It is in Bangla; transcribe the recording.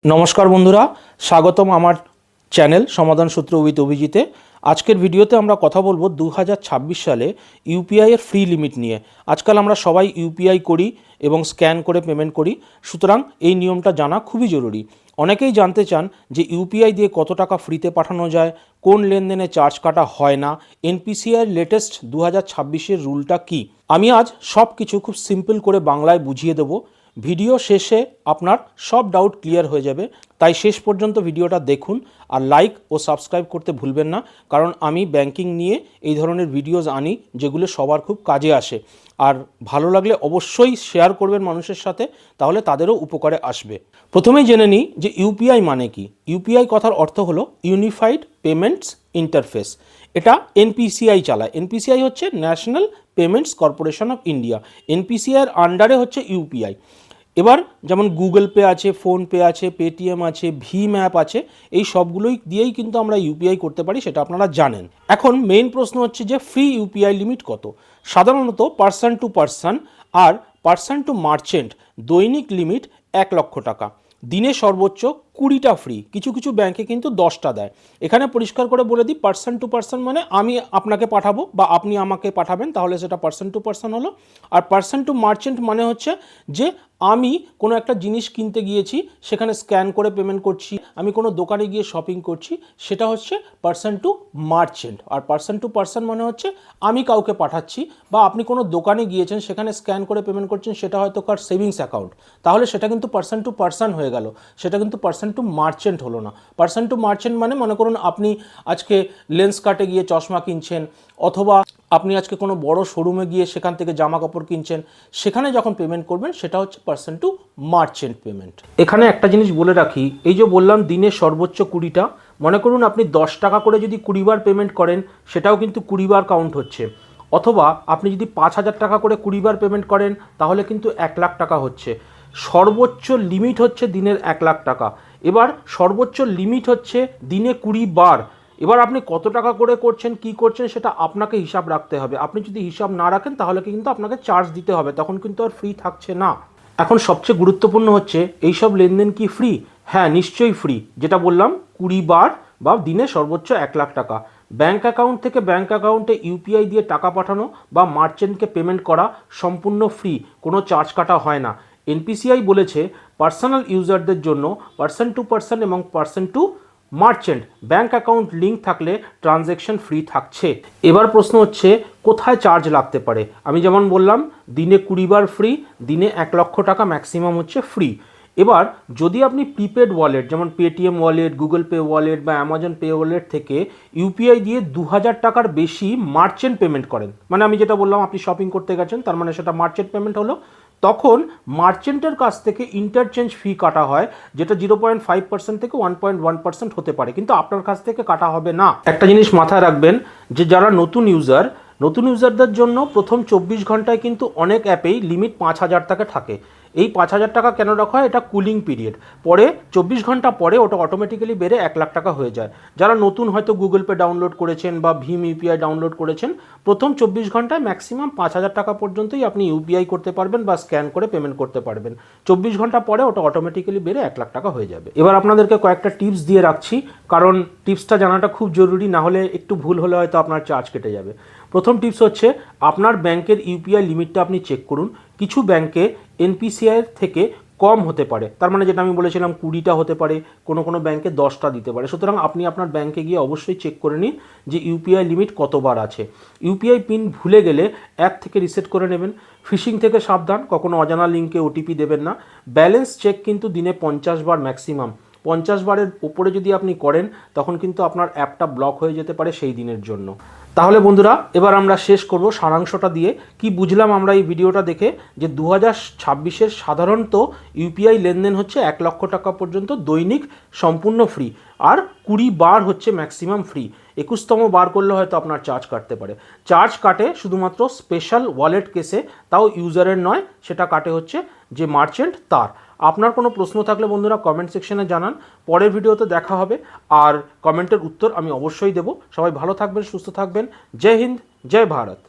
নমস্কার বন্ধুরা, স্বাগতম আমার চ্যানেল সমাধান সূত্র উইথ অভিজিতে। আজকের ভিডিওতে আমরা কথা বলবো 2026 সালে ইউপিআই এর ফ্রি লিমিট নিয়ে। আজকাল আমরা সবাই ইউপিআই করি এবং স্ক্যান করে পেমেন্ট করি, সুতরাং এই নিয়মটা জানা খুবই জরুরি। অনেকেই জানতে চান যে ইউপিআই দিয়ে কত টাকা ফ্রিতে পাঠানো যায়, কোন লেনদেনে চার্জ কাটা হয় না, এনপিসিআই লেটেস্ট 2026-এর রুলটা কী। আমি আজ সব কিছু খুব সিম্পল করে বাংলায় বুঝিয়ে দেবো। ভিডিও শেষে আপনার সব ডাউট ক্লিয়ার হয়ে যাবে, তাই শেষ পর্যন্ত ভিডিওটা দেখুন আর লাইক ও সাবস্ক্রাইব করতে ভুলবেন না, কারণ আমি ব্যাংকিং নিয়ে এই ধরনের ভিডিওস আনি যেগুলো সবার খুব কাজে আসে। আর ভালো লাগলে অবশ্যই শেয়ার করবেন মানুষের সাথে, তাহলে তাদেরও উপকারে আসবে। প্রথমেই জেনে নিই যে ইউপিআই মানে কি। ইউপিআই কথার অর্থ হলো ইউনিফাইড পেমেন্টস ইন্টারফেস। এটা এনপিসিআই চালায়। এনপিসিআই হচ্ছে National Payments Corporation of India. এনপিসিআইয়ের আন্ডারে হচ্ছে ইউপিআই। এবার যেমন গুগল পে আছে, ফোনপে আছে, পেটিএম আছে, ভীম অ্যাপ আছে, এই সবগুলোই দিয়েই কিন্তু আমরা ইউপিআই করতে পারি, সেটা আপনারা জানেন। এখন মেইন প্রশ্ন হচ্ছে যে ফ্রি ইউপিআই লিমিট কত। সাধারণত পার্সন টু পার্সন আর পার্সন টু মার্চেন্ট দৈনিক লিমিট 1,00,000 টাকা। দিনে সর্বোচ্চ 20টা ফ্রি, কিছু কিছু ব্যাংকে কিন্তু 10টা দেয়। এখানে পরিষ্কার করে বলে দিই, পার্সন টু পার্সন মানে আমি আপনাকে পাঠাবো বা আপনি আমাকে পাঠাবেন, তাহলে সেটা পার্সন টু পার্সন হলো। আর পার্সন টু মার্চেন্ট মানে হচ্ছে যে আমি কোনো একটা জিনিস কিনতে গিয়েছি, সেখানে স্ক্যান করে পেমেন্ট করছি, আমি কোনো দোকানে গিয়ে শপিং করছি, সেটা হচ্ছে পার্সন টু মার্চেন্ট। আর পার্সন টু পার্সন মানে হচ্ছে আমি কাউকে পাঠাচ্ছি বা আপনি কোনো দোকানে গিয়েছেন, সেখানে স্ক্যান করে পেমেন্ট করছেন, সেটা হয়তো কার সেভিংস অ্যাকাউন্ট, তাহলে সেটা কিন্তু পার্সন টু পার্সন হয়ে গেল, সেটা কিন্তু পার্সন টু মার্চেন্ট হলো না। পার্সন টু মার্চেন্ট মানে মনে করুন আপনি আজকে লেন্স কাটে গিয়ে চশমা কিনছেন, অথবা আপনি আজকে কোনো বড় শোরুমে গিয়ে সেখান থেকে জামা কাপড় কিনছেন, সেখানে যখন পেমেন্ট করবেন সেটা হচ্ছে পার্সন টু মার্চেন্ট পেমেন্ট। এখানে একটা জিনিস বলে রাখি, এই যে বললাম দিনে সর্বোচ্চ 20টা, মনে করুন আপনি 10 টাকা করে যদি 20 বার পেমেন্ট করেন, সেটাও কিন্তু 20 বার কাউন্ট হচ্ছে। অথবা আপনি যদি 5,000 টাকা করে 20 বার পেমেন্ট করেন, তাহলে কিন্তু 1,00,000 টাকা হচ্ছে। সর্বোচ্চ লিমিট হচ্ছে দিনের 1,00,000 টাকা। এবার সর্বোচ্চ লিমিট হচ্ছে দিনে 20 বার। এবার আপনি কত টাকা করে করছেন, কি করছেন, সেটা আপনাকে হিসাব রাখতে হবে। আপনি যদি হিসাব না রাখেন, তাহলে কিন্তু আপনাকে চার্জ দিতে হবে, তখন কিন্তু আর ফ্রি থাকছে না। এখন সবচেয়ে গুরুত্বপূর্ণ হচ্ছে এইসব লেনদেন কি ফ্রি? হ্যাঁ, নিশ্চয়ই ফ্রি। যেটা বললাম 20 বার বা দিনে সর্বোচ্চ 1,00,000 টাকা। ব্যাঙ্ক অ্যাকাউন্ট থেকে ব্যাঙ্ক অ্যাকাউন্টে ইউপিআই দিয়ে টাকা পাঠানো বা মার্চেন্টকে পেমেন্ট করা সম্পূর্ণ ফ্রি, কোনো চার্জ কাটা হয় না। এনপিসিআই বলেছে পার্সোনাল ইউজারদের জন্য পার্সন টু পার্সন এবং person to merchant bank account link থাকলে ট্রানজ্যাকশন ফ্রি থাকছে। এবার প্রশ্ন হচ্ছে কোথায় চার্জ লাগতে পারে। আমি যেমন বললাম দিনে 20 বার ফ্রি, দিনে 1,00,000 টাকা ম্যাক্সিমাম হচ্ছে ফ্রি। এবার যদি আপনি প্রিপেড ওয়ালেট যেমন Paytm wallet, Google pay wallet বা অ্যামাজন পে ওয়ালেট থেকে ইউপিআই দিয়ে 2,000 টাকার বেশি মার্চেন্ট পেমেন্ট করেন, মানে আমি যেটা বললাম আপনি শপিং করতে গেছেন, তার মানে সেটা মার্চেন্ট পেমেন্ট হলো, তখন মার্চেন্টের কাছ থেকে ইন্টারচেঞ্জ ফি কাটা হয়, যেটা 0.5% থেকে 1.1% হতে পারে, কিন্তু আপনার কাছ থেকে কাটা হবে না। একটা জিনিস মাথায় রাখবেন যে যারা নতুন ইউজারদের জন্য প্রথম 24 ঘন্টায় কিন্তু অনেক অ্যাপেই লিমিট 5,000 টাকা থাকে। এই 5,000 টাকা কেন রাখা হয়? এটা কুলিং পিরিয়ড, পরে 24 ঘন্টা পরে ওটা অটোমেটিক্যালি বেড়ে 1,00,000 টাকা হয়ে যায়। যারা নতুন হয়তো গুগল পে ডাউনলোড করেছেন বা ভীম ইউপিআই ডাউনলোড করেছেন, প্রথম 24 ঘন্টায় ম্যাক্সিমাম 5,000 টাকা পর্যন্তই আপনি ইউপিআই করতে পারবেন বা স্ক্যান করে পেমেন্ট করতে পারবেন। 24 ঘন্টা পরে ওটা অটোমেটিক্যালি বেড়ে 1,00,000 টাকা হয়ে যাবে। এবার আপনাদেরকে কয়েকটা টিপস দিয়ে রাখছি, কারণ টিপসটা জানাটা খুব জরুরি, না হলে একটু ভুল হলে হয়তো আপনার চার্জ কেটে যাবে। প্রথম টিপস হচ্ছে আপনার ব্যাংকের ইউপিআই লিমিটটা আপনি চেক করুন। কিছু ব্যাংকে এনপিসিআই থেকে কম হতে পারে, তার মানে যেটা আমি বলেছিলাম 20টা হতে পারে, কোনো কোনো ব্যাংকে 10টা দিতে পারে। সুতরাং আপনি আপনার ব্যাংকে গিয়ে অবশ্যই চেক করে নিন যে ইউপিআই লিমিট কতবার আছে। ইউপিআই পিন ভুলে গেলে অ্যাপ থেকে রিসেট করে নেবেন। ফিশিং থেকে সাবধান, কখনো অজানা লিঙ্কে ওটিপি দেবেন না। ব্যালেন্স চেক কিন্তু দিনে 50 বার ম্যাক্সিমাম। 50 বারের উপরে যদি আপনি করেন, তখন কিন্তু আপনার অ্যাপটা ব্লক হয়ে যেতে পারে সেই দিনের জন্য। তাহলে বন্ধুরা, এবার আমরা শেষ করব সারাংশটা দিয়ে। কি বুঝলাম আমরা এই ভিডিওটা দেখে? যে 2026-এর সাধারণত ইউপিআই লেনদেন হচ্ছে 1,00,000 টাকা পর্যন্ত দৈনিক সম্পূর্ণ ফ্রি, আর 20 বার হচ্ছে ম্যাক্সিমাম ফ্রি। 21তম বার করলে হয়তো আপনার চার্জ কাটতে পারে। চার্জ কাটে শুধুমাত্র স্পেশাল ওয়ালেট কেসে, তাও ইউজারের নয়, সেটা কাটে হচ্ছে যে মার্চেন্ট তার। আপনার কোনো প্রশ্ন থাকলে বন্ধুরা কমেন্ট সেকশনে জানান, পরের ভিডিওতে দেখা হবে, আর কমেন্টের উত্তর আমি অবশ্যই দেব। সবাই ভালো থাকবেন, সুস্থ থাকবেন। জয় হিন্দ, জয় ভারত।